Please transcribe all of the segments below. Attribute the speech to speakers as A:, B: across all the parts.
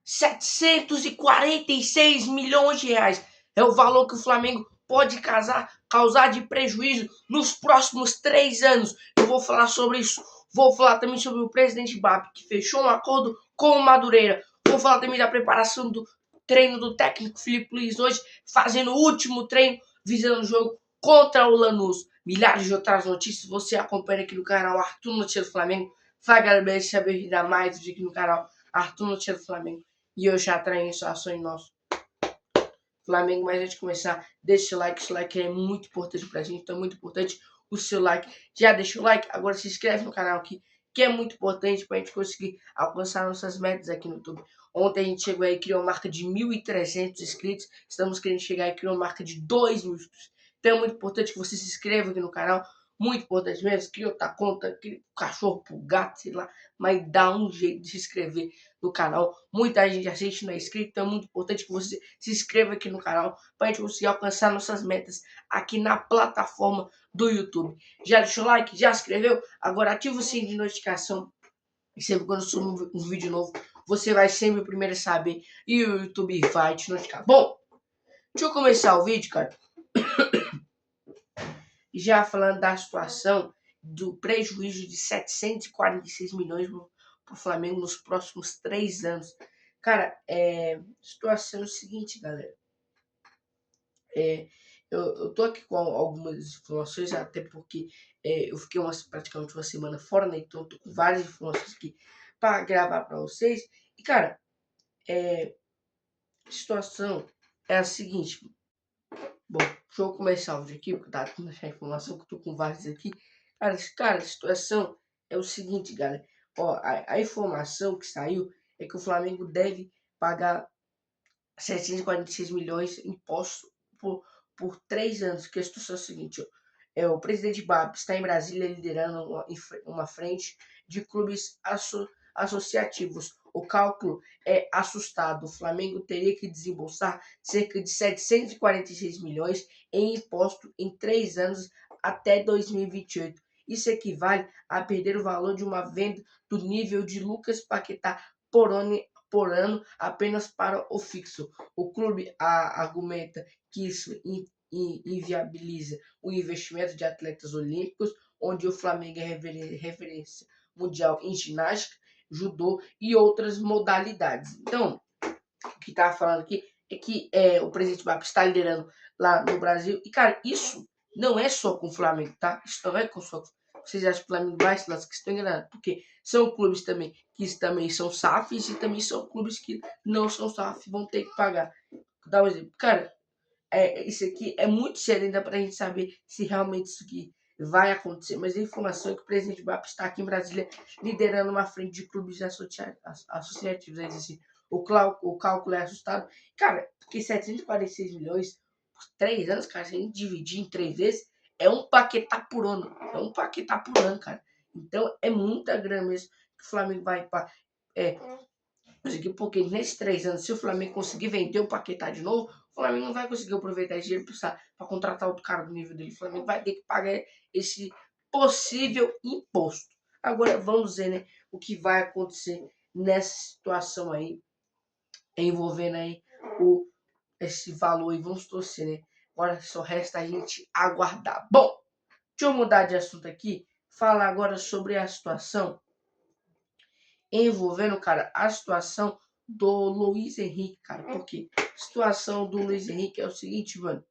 A: 746 milhões de reais. É o valor que o Flamengo pode causar de prejuízo nos próximos 3 anos. Eu vou falar sobre isso. Vou falar também sobre o presidente BAP, que fechou um acordo com o Madureira. Vou falar também da preparação do treino do técnico Filipe Luiz hoje, fazendo o último treino, visando o jogo contra o Lanús. Milhares de outras notícias você acompanha aqui no canal Arthur Notícias do Flamengo. Fala, galera, saber dar mais aqui no canal Arthur Notícias do Flamengo. E eu já trago informações nosso Flamengo. Mas antes de começar, deixa o like. Esse like é muito importante pra gente, então é muito importante o seu like. Já deixa o like, agora se inscreve no canal aqui, que é muito importante pra gente conseguir alcançar nossas metas aqui no YouTube. Ontem a gente chegou aí, criou uma marca de 1.300 inscritos. Estamos querendo chegar e criar uma marca de 2.000 inscritos. Então é muito importante que você se inscreva aqui no canal. Muito importante mesmo. Cria outra conta, cria pro cachorro, pro gato, sei lá. Mas dá um jeito de se inscrever no canal. Muita gente assiste e não é inscrito. Então é muito importante que você se inscreva aqui no canal para a gente conseguir alcançar nossas metas aqui na plataforma do YouTube. Já deixou o like? Já se inscreveu? Agora ativa o sininho de notificação. E sempre quando eu subo um vídeo novo, você vai sempre o primeiro a saber e o YouTube vai te notificar. Bom, deixa eu começar o vídeo, cara. Já falando da situação do prejuízo de 746 milhões para o Flamengo nos próximos 3 anos. Cara, situação é o seguinte, galera. Eu tô aqui com algumas informações, até porque eu fiquei praticamente uma semana fora, né? Então eu tô com várias informações aqui para gravar para vocês. E, cara, a situação é a seguinte. Bom, deixa eu começar o vídeo aqui, porque tá tendo essa informação que eu tô com vários aqui. Cara, a situação é o seguinte, galera. Ó, a informação que saiu é que o Flamengo deve pagar 746 milhões em impostos por 3 anos. Que a situação é a seguinte, ó. O presidente BAP está em Brasília liderando uma frente de clubes associativos. O cálculo é assustado. O Flamengo teria que desembolsar cerca de 746 milhões em imposto em 3 anos até 2028. Isso equivale a perder o valor de uma venda do nível de Lucas Paquetá por ano apenas para o fixo. O clube argumenta que isso inviabiliza o investimento de atletas olímpicos, onde o Flamengo é referência mundial em ginástica, judô e outras modalidades. Então, o que estava falando aqui é que o presidente BAP está liderando lá no Brasil. E, cara, isso não é só com o Flamengo, tá? Isso não é só com vocês acham que o Flamengo vai se lascar, que estão enganados, porque são clubes também que também são SAFs e também são clubes que não são SAF, vão ter que pagar. Vou dar um exemplo. Cara, isso aqui é muito sério ainda para a gente saber se realmente isso aqui vai acontecer. Mas a informação é que o presidente BAP está aqui em Brasília liderando uma frente de clubes associativos. Aí, assim, o cálculo é assustado. Cara, porque 746 milhões por 3 anos, cara, se a gente dividir em 3 vezes, é um Paquetá por ano. É um Paquetá por ano, cara. Então é muita grana mesmo que o Flamengo vai para. Porque nesses 3 anos, se o Flamengo conseguir vender o Paquetá de novo, o Flamengo não vai conseguir aproveitar esse dinheiro para contratar outro cara do nível dele. O Flamengo vai ter que pagar esse possível imposto. Agora vamos ver, né, o que vai acontecer nessa situação aí, envolvendo aí esse valor e vamos torcer, né? Agora só resta a gente aguardar. Bom, deixa eu mudar de assunto aqui, falar agora sobre a situação envolvendo, cara, a situação do Luiz Henrique, cara. Porque a situação do Luiz Henrique é o seguinte, mano.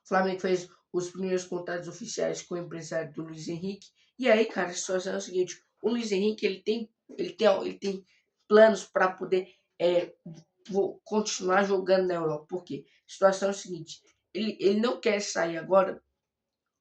A: O Flamengo fez os primeiros contatos oficiais com o empresário do Luiz Henrique. E aí, cara, a situação é o seguinte. O Luiz Henrique, ele tem planos para poder continuar jogando na Europa. Por quê? A situação é o seguinte. Ele não quer sair agora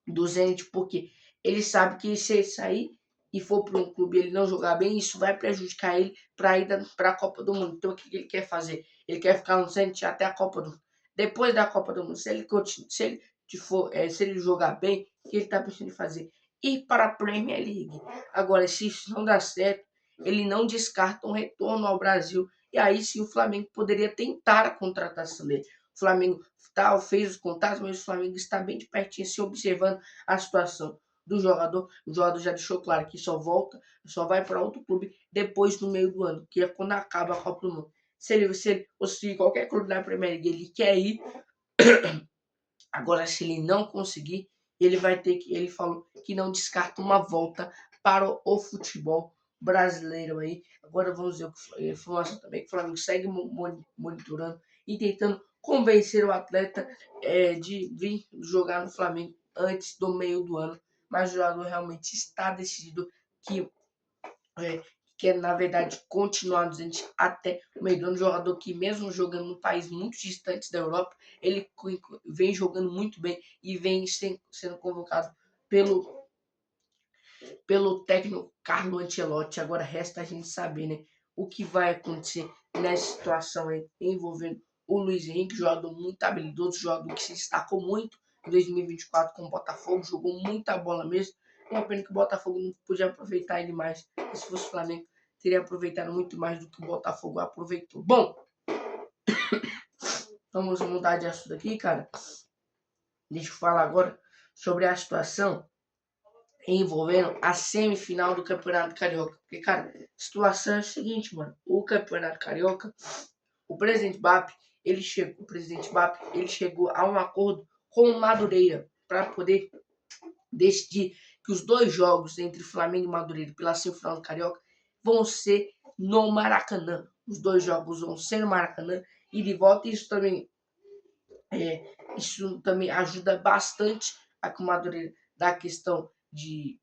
A: do Zenit porque ele sabe que se ele sair e for para um clube e ele não jogar bem, isso vai prejudicar ele para ir para a Copa do Mundo. Então o que ele quer fazer? Ele quer ficar no Zenit até a Copa do Mundo. Depois da Copa do Mundo, se ele jogar bem, o que ele está pensando em fazer? Ir para a Premier League. Agora, se isso não dá certo, ele não descarta um retorno ao Brasil. E aí sim o Flamengo poderia tentar a contratação dele. O Flamengo fez os contatos, mas o Flamengo está bem de pertinho se observando a situação do jogador. O jogador já deixou claro que só vai para outro clube depois do meio do ano, que é quando acaba a Copa do Mundo. Ou se qualquer clube da Premier League ele quer ir, agora se ele não conseguir, ele falou que não descarta uma volta para o futebol brasileiro aí. Agora vamos ver a informação também que o Flamengo segue monitorando e tentando convencer o atleta de vir jogar no Flamengo antes do meio do ano, mas o jogador realmente está decidido que quer, na verdade, continuar durante até o meio do ano. Jogador que, mesmo jogando num país muito distante da Europa, ele vem jogando muito bem e vem sendo convocado pelo técnico Carlo Ancelotti. Agora resta a gente saber, né, o que vai acontecer nessa situação aí, envolvendo o Luiz Henrique, jogador muito habilidoso, jogador que se destacou muito em 2024 com o Botafogo, jogou muita bola mesmo. Uma pena que o Botafogo não podia aproveitar ele mais. Se fosse o Flamengo, teria aproveitado muito mais do que o Botafogo aproveitou. Bom, vamos mudar de assunto aqui, cara. Deixa eu falar agora sobre a situação envolvendo a semifinal do Campeonato Carioca. Porque, cara, a situação é a seguinte, mano. O Campeonato Carioca, o presidente BAP, ele chegou a um acordo com o Madureira para poder decidir que os dois jogos entre Flamengo e Madureira pela semifinal do Carioca vão ser no Maracanã. Os dois jogos vão ser no Maracanã e de volta. Isso também ajuda bastante a que o Madureira da questão de...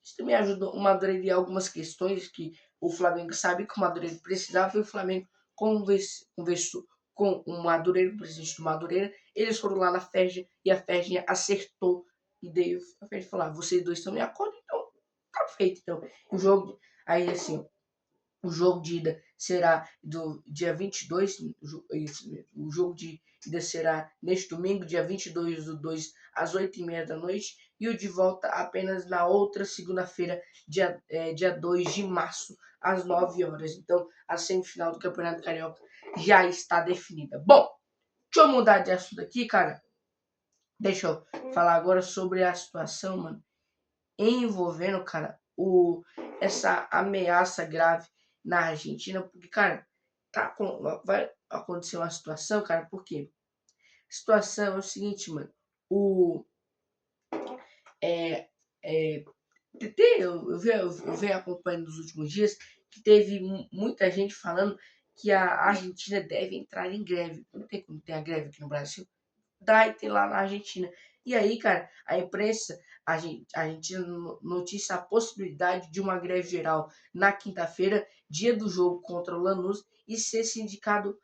A: Isso também ajuda o Madureira em algumas questões que o Flamengo sabe que o Madureira precisava e o Flamengo conversou com o Madureira, o presidente do Madureira. Eles foram lá na FERJ e a FERJ acertou. E daí a FERJ falou: vocês dois estão em acordo, então tá feito. Então, o jogo, aí assim, o jogo de ida será do dia 22, o jogo de ida será neste domingo, dia 22/2, às 8h30 da noite, e o de volta apenas na outra segunda-feira, dia 2 de março, às 9 horas. Então, a semifinal do Campeonato Carioca já está definida. Bom, deixa eu mudar de assunto aqui, cara. Deixa eu falar agora sobre a situação, mano, envolvendo, cara, essa ameaça grave na Argentina, porque, cara, vai acontecer uma situação, cara, porque a situação é o seguinte, mano, eu venho acompanhando nos últimos dias que teve muita gente falando que a Argentina deve entrar em greve. Não tem como ter a greve aqui no Brasil. Dá e tem lá na Argentina. E aí, cara, a imprensa argentina noticia a possibilidade de uma greve geral na quinta-feira, dia do jogo contra o Lanús, e ser sindicato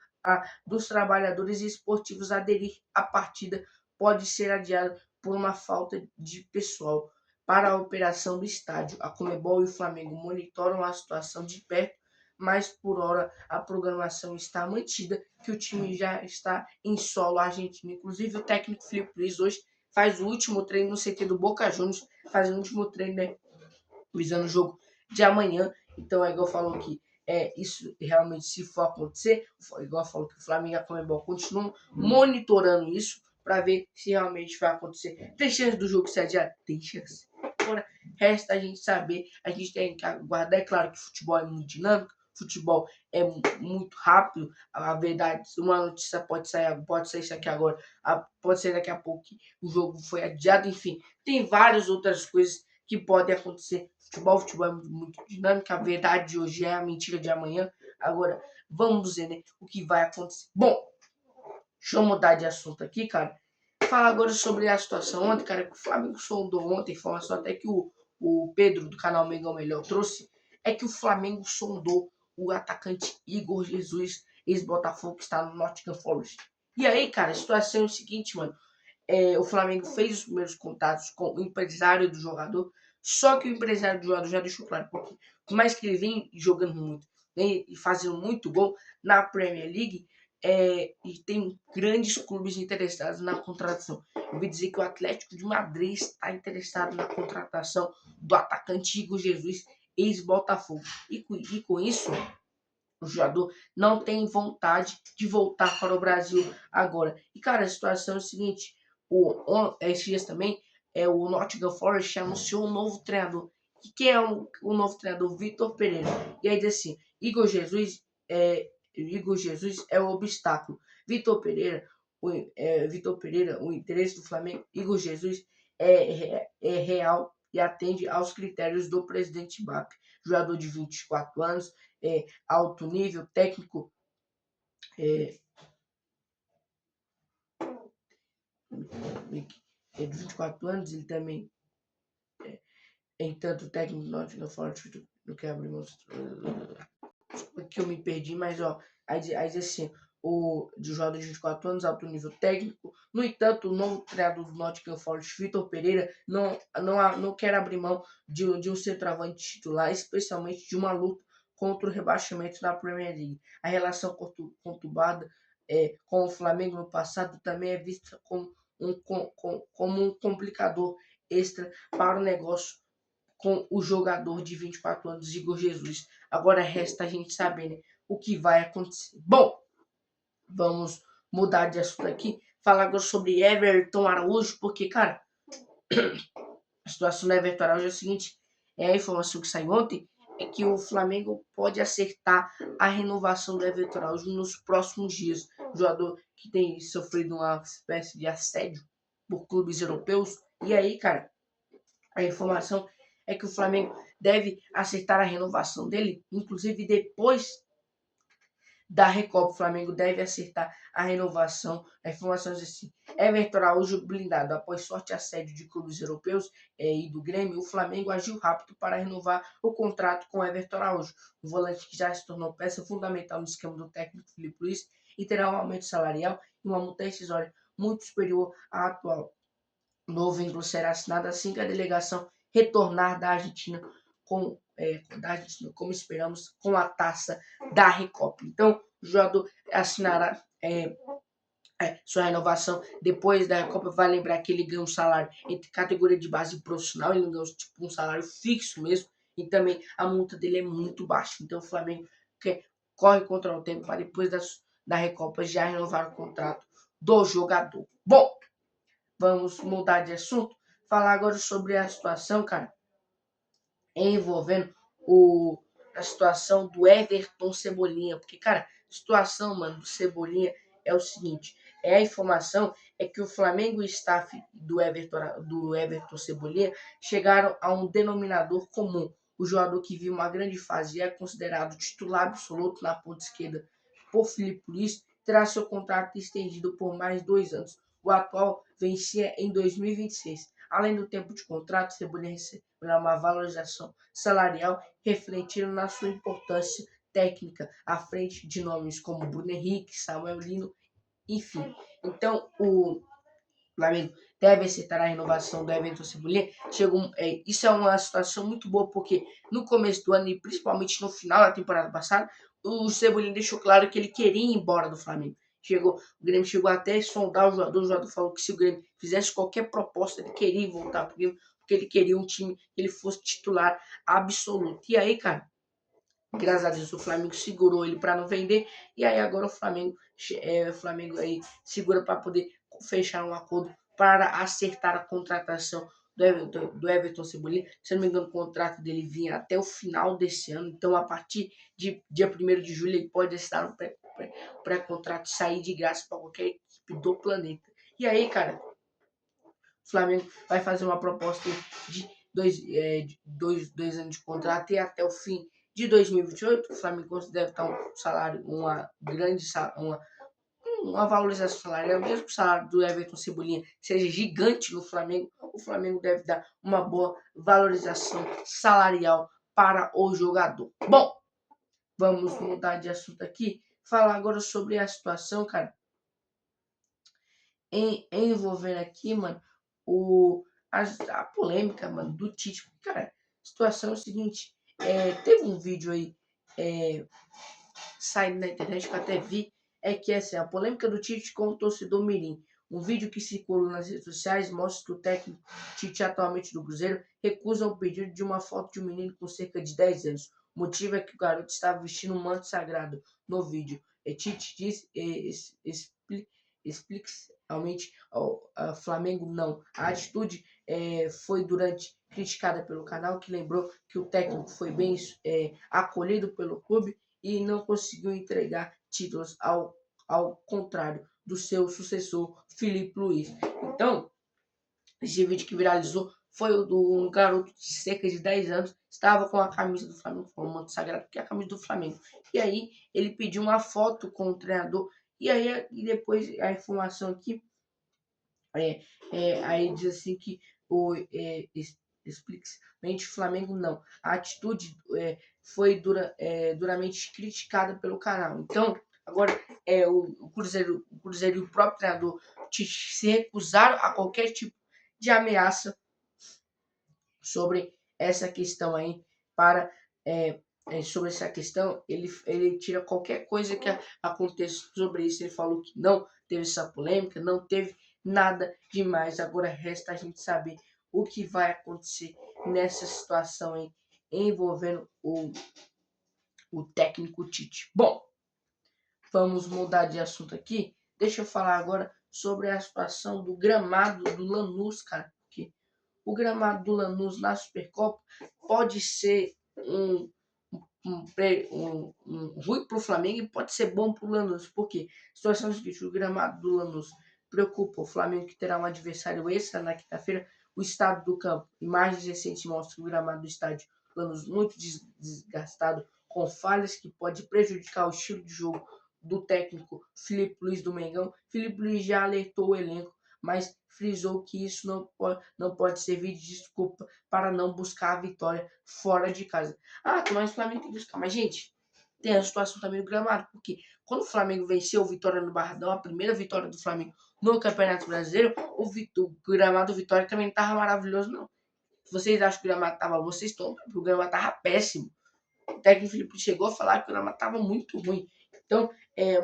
A: dos trabalhadores esportivos aderir à partida pode ser adiado por uma falta de pessoal para a operação do estádio. A Conmebol e o Flamengo monitoram a situação de perto, mas por hora a programação está mantida, que o time já está em solo argentino. Inclusive o técnico Filipe Luiz hoje faz o último treino no CT do Boca Juniors, faz o último treino, né, visando o jogo de amanhã. Então é igual falou que isso realmente, se for acontecer, igual falou que o Flamengo e a Conmebol continuam monitorando isso para ver se realmente vai acontecer. Tem chance do jogo ser adiado? Tem chance. Agora, resta a gente saber, a gente tem que aguardar. É claro que futebol é muito dinâmico, futebol é muito rápido. A verdade, uma notícia pode sair isso aqui agora, pode ser daqui a pouco que o jogo foi adiado. Enfim, tem várias outras coisas que podem acontecer. Futebol é muito dinâmico. A verdade de hoje é a mentira de amanhã. Agora, vamos ver, né, o que vai acontecer. Bom, deixa eu mudar de assunto aqui, cara. Falar agora sobre a situação ontem, cara, que o Flamengo sondou ontem, informação até que o Pedro, do canal Mengão Melhor, trouxe, é que o Flamengo sondou o atacante Igor Jesus, ex-Botafogo, que está no Nottingham Forest. E aí, cara, a situação é o seguinte, mano. O Flamengo fez os primeiros contatos com o empresário do jogador, só que o empresário do jogador já deixou claro, porque por mais que ele vem jogando muito, né, e fazendo muito gol na Premier League, e tem grandes clubes interessados na contratação. Eu ouvi dizer que o Atlético de Madrid está interessado na contratação do atacante Igor Jesus, ex-Botafogo. E com isso, o jogador não tem vontade de voltar para o Brasil agora. E, cara, a situação é o seguinte: esses dias também o Nottingham Forest anunciou um novo treinador. E quem é o novo treinador? Vitor Pereira. E aí diz assim, Igor Jesus é o obstáculo. Vitor Pereira, o interesse do Flamengo, Igor Jesus é real e atende aos critérios do presidente Mbapé. Jogador de 24 anos, alto nível técnico, de 24 anos, ele também em tanto técnico Nottingham Forest, não quero abrir meus... que eu me perdi, mas ó, aí diz assim, o de jogador de 24 anos, alto nível técnico. No entanto, o novo treinador do Nottingham Forest, Vitor Pereira, não quer abrir mão de um centroavante titular, especialmente de uma luta contra o rebaixamento na Premier League. A relação conturbada com o Flamengo no passado também é vista como um complicador extra para o negócio com o jogador de 24 anos, Igor Jesus. Agora resta a gente saber, né, o que vai acontecer. Bom, vamos mudar de assunto aqui. Falar agora sobre Everton Araújo, porque, cara, a situação do Everton Araújo é a seguinte, a informação que saiu ontem, é que o Flamengo pode acertar a renovação do Everton Araújo nos próximos dias. O jogador que tem sofrido uma espécie de assédio por clubes europeus. E aí, cara, a informação é que o Flamengo deve acertar a renovação dele, inclusive depois da Recopa. O Flamengo deve acertar a renovação. A informação diz assim: Everton Araújo blindado. Após forte assédio de clubes europeus e do Grêmio, o Flamengo agiu rápido para renovar o contrato com Everton Araújo, o volante que já se tornou peça fundamental no esquema do técnico Filipe Luís e terá um aumento salarial e uma multa rescisória muito superior à atual. O novo vínculo será assinado assim que a delegação retornar da Argentina, como esperamos, com a taça da Recopa. Então, o jogador assinará sua renovação depois da Recopa. Vai lembrar que ele ganha um salário entre categoria de base e profissional, ele ganha tipo um salário fixo mesmo, e também a multa dele é muito baixa. Então, o Flamengo corre contra o tempo para depois da Recopa já renovar o contrato do jogador. Bom, vamos mudar de assunto, falar agora sobre a situação, cara, envolvendo a situação do Everton Cebolinha, porque, cara, a situação, mano, do Cebolinha é o seguinte, a informação é que o Flamengo e o staff do Everton Cebolinha chegaram a um denominador comum. O jogador que viu uma grande fase e é considerado titular absoluto na ponta esquerda por Filipe Luís terá seu contrato estendido por mais 2 anos. O atual vencia em 2026. Além do tempo de contrato, Cebolinha receberá uma valorização salarial, refletindo na sua importância técnica à frente de nomes como Bruno Henrique, Samuel Lino, enfim. Então, o Flamengo deve aceitar a renovação do Everton Cebolinha. Isso é uma situação muito boa, porque no começo do ano e principalmente no final da temporada passada, o Cebolinha deixou claro que ele queria ir embora do Flamengo. O Grêmio chegou até a sondar o jogador falou que se o Grêmio fizesse qualquer proposta, ele queria voltar pro Grêmio, porque ele queria um time que ele fosse titular absoluto. E aí, cara, graças a Deus o Flamengo segurou ele para não vender, e aí agora o Flamengo aí segura para poder fechar um acordo para acertar a contratação do Everton Cebolinha. Se não me engano, o contrato dele vinha até o final desse ano, então a partir de dia 1º de julho ele pode estar no pré-contrato, sair de graça para qualquer equipe do planeta. E aí, cara, o Flamengo vai fazer uma proposta de dois anos de contrato e até o fim de 2028. O Flamengo deve estar um salário, uma valorização salarial, mesmo que o salário do Everton Cebolinha seja gigante no Flamengo, o Flamengo deve dar uma boa valorização salarial para o jogador. Bom, vamos mudar de assunto aqui, falar agora sobre a situação, cara, envolvendo aqui, mano, a polêmica, mano, do Tite. Cara, a situação é o seguinte, teve um vídeo aí saindo na internet que eu até vi, que assim, a polêmica do Tite com o torcedor mirim. Um vídeo que circulou nas redes sociais mostra que o técnico Tite, atualmente do Cruzeiro, recusa o pedido de uma foto de um menino com cerca de 10 anos. O motivo é que o garoto estava vestindo um manto sagrado no vídeo. Tite diz, explicitamente ao Flamengo não. A atitude foi criticada pelo canal, que lembrou que o técnico foi bem acolhido pelo clube e não conseguiu entregar títulos ao contrário do seu sucessor, Filipe Luiz. Então, esse vídeo que viralizou foi o do garoto de cerca de 10 anos, estava com a camisa do Flamengo, com o manto sagrado, que é a camisa do Flamengo. E aí ele pediu uma foto com o treinador, e depois a informação aqui, aí diz assim que explicitamente o Flamengo não. A atitude foi duramente criticada pelo canal. Então, agora o Cruzeiro e o próprio treinador se recusaram a qualquer tipo de ameaça sobre essa questão aí, sobre essa questão, ele tira qualquer coisa que aconteça sobre isso. Ele falou que não teve essa polêmica, não teve nada demais. Agora resta a gente saber o que vai acontecer nessa situação aí, envolvendo o técnico Tite. Bom, vamos mudar de assunto aqui. Deixa eu falar agora sobre a situação do gramado do Lanús, cara. Porque o gramado do Lanús na Supercopa pode ser ruim para o Flamengo e pode ser bom para o Lanús. Por quê? A situação é a seguinte: o gramado do Lanús preocupa o Flamengo, que terá um adversário extra na quinta-feira. O estado do campo, imagens recentes mostram o gramado do estádio Lanús muito desgastado, com falhas que pode prejudicar o estilo de jogo do técnico Filipe Luiz do Mengão. Filipe Luiz já alertou o elenco, mas frisou que isso não pode servir de desculpa para não buscar a vitória fora de casa. Mas o Flamengo tem que buscar. Mas, gente, tem a situação também do gramado, porque quando o Flamengo venceu o Vitória no Barradão, a primeira vitória do Flamengo no Campeonato Brasileiro, o gramado do Vitória também não estava maravilhoso, não. Se vocês acham que o gramado estava bom, vocês estão, porque o gramado estava péssimo. O técnico Felipe chegou a falar que o gramado estava muito ruim. Então,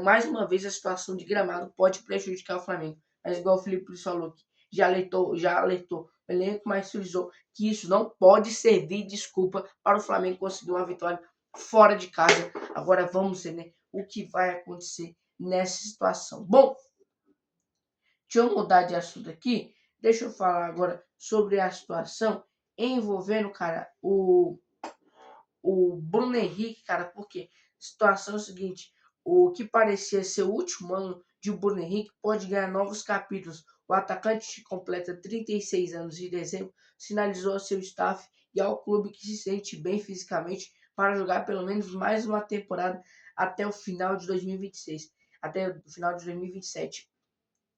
A: mais uma vez, a situação de gramado pode prejudicar o Flamengo. Mas igual o Felipe falou, que já alertou o elenco, mas frisou que isso não pode servir de desculpa para o Flamengo conseguir uma vitória fora de casa. Agora vamos ver, né, o que vai acontecer nessa situação. Bom, deixa eu mudar de assunto aqui. Deixa eu falar agora sobre a situação envolvendo, cara, o Bruno Henrique, cara, porque a situação é a seguinte: o que parecia ser o último ano de Bruno Henrique pode ganhar novos capítulos. O atacante que completa 36 anos em dezembro sinalizou ao seu staff e ao clube que se sente bem fisicamente para jogar pelo menos mais uma temporada até o final de 2026, até o final de 2027.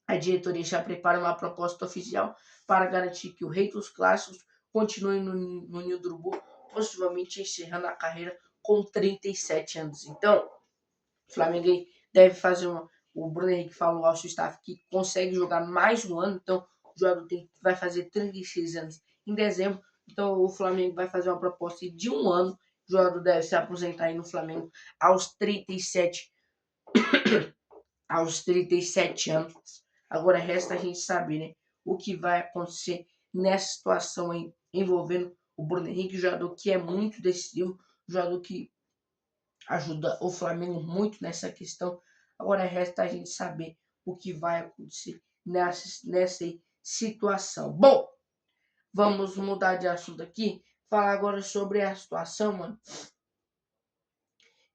A: A diretoria já prepara uma proposta oficial para garantir que o rei dos clássicos continue no Ninho do Urubu, possivelmente encerrando a carreira com 37 anos. Então, o Flamengo deve fazer o Bruno Henrique falou ao seu staff que consegue jogar mais um ano, então o jogador vai fazer 36 anos em dezembro, então o Flamengo vai fazer uma proposta de um ano, o jogador deve se aposentar aí no Flamengo aos 37 anos. Agora resta a gente saber, né, o que vai acontecer nessa situação aí, envolvendo o Bruno Henrique, jogador que é muito decisivo, jogador que ajuda o Flamengo muito nessa questão. Agora resta a gente saber o que vai acontecer nessa situação. Bom, vamos mudar de assunto aqui, falar agora sobre a situação, mano,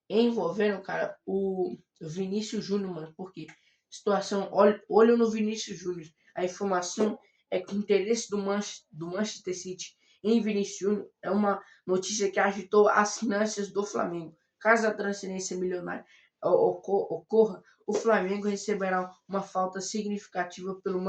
A: envolvendo, cara, o Vinícius Júnior, mano, porque situação, olho no Vinícius Júnior. A informação é que o interesse do Manchester City em Vinícius Júnior é uma notícia que agitou as finanças do Flamengo. Caso a transferência milionária ocorra, o Flamengo receberá uma falta significativa pelo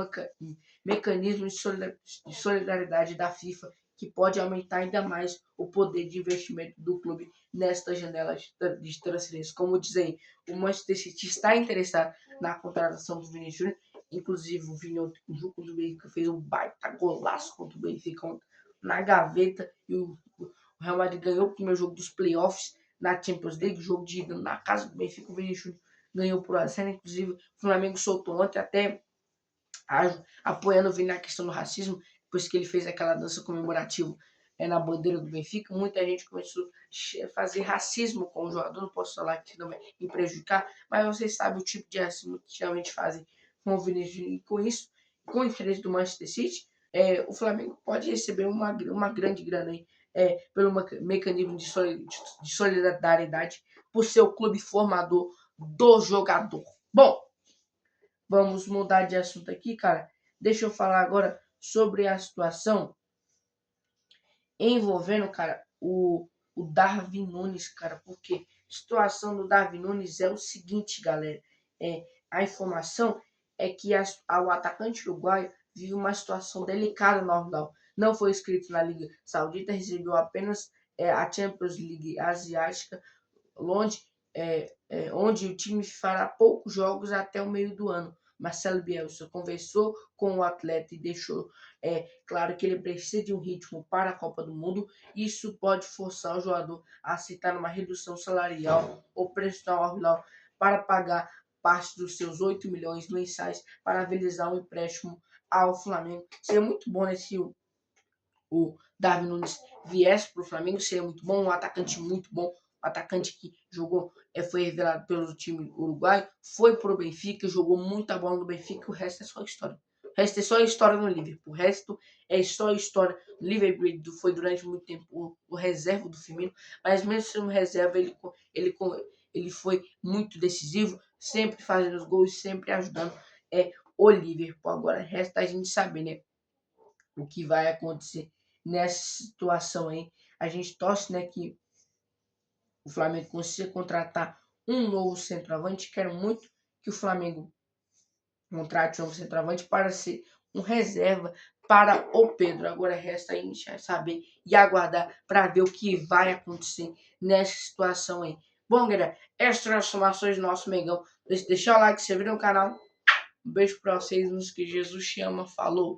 A: mecanismo de solidariedade da FIFA, que pode aumentar ainda mais o poder de investimento do clube nesta janela de transferência. Como dizem, o Manchester City está interessado na contratação do Vinícius Júnior. Inclusive, o Vini, o jogo do Benfica, fez um baita golaço contra o Benfica na gaveta. E o Real Madrid ganhou o primeiro jogo dos playoffs na Champions League, jogo de ida na casa do Benfica. O Vinícius Júnior ganhou por azar. Inclusive, o Flamengo soltou ontem até apoiando o Vini na questão do racismo, depois que ele fez aquela dança comemorativa na bandeira do Benfica. Muita gente começou a fazer racismo com o jogador, não posso falar que não vai me prejudicar, mas vocês sabem o tipo de racismo que geralmente fazem com o Vini, e com isso, com o interesse do Manchester City, o Flamengo pode receber uma grande grana aí, pelo mecanismo de solidariedade por ser o clube formador do jogador. Bom, vamos mudar de assunto aqui, cara. Deixa eu falar agora sobre a situação envolvendo, cara, o Darwin Nunes, cara, porque a situação do Darwin Nunes é o seguinte, galera. A informação é que o atacante uruguaio vive uma situação delicada no Al-Hilal. Não foi inscrito na Liga Saudita, recebeu apenas a Champions League Asiática, onde o time fará poucos jogos até o meio do ano. Marcelo Bielsa conversou com o atleta e deixou claro que ele precisa de um ritmo para a Copa do Mundo. Isso pode forçar o jogador a aceitar uma redução salarial ou pressionar o Al-Hilal para pagar parte dos seus 8 milhões mensais para viabilizar um empréstimo ao Flamengo. Seria muito bom, né, se o Darwin Nunes viesse para o Flamengo, seria muito bom, um atacante muito bom, um atacante que jogou, foi revelado pelo time uruguaio, foi para o Benfica, jogou muita bola no Benfica, o resto é só história. O resto é só história no Liverpool, o resto é só história. O Liverpool foi durante muito tempo o reserva do Firmino, mas mesmo sendo reserva, ele foi muito decisivo, sempre fazendo os gols, sempre ajudando o Liverpool. Agora resta a gente saber, né, o que vai acontecer nessa situação aí. A gente torce, né, que o Flamengo consiga contratar um novo centroavante. Quero muito que o Flamengo contrate um novo centroavante para ser um reserva para o Pedro. Agora resta a gente saber e aguardar para ver o que vai acontecer nessa situação aí. Bom, galera, essas transformações do nosso Mengão. Deixa o like, se inscrever no canal. Um beijo para vocês, nos que Jesus chama. Falou!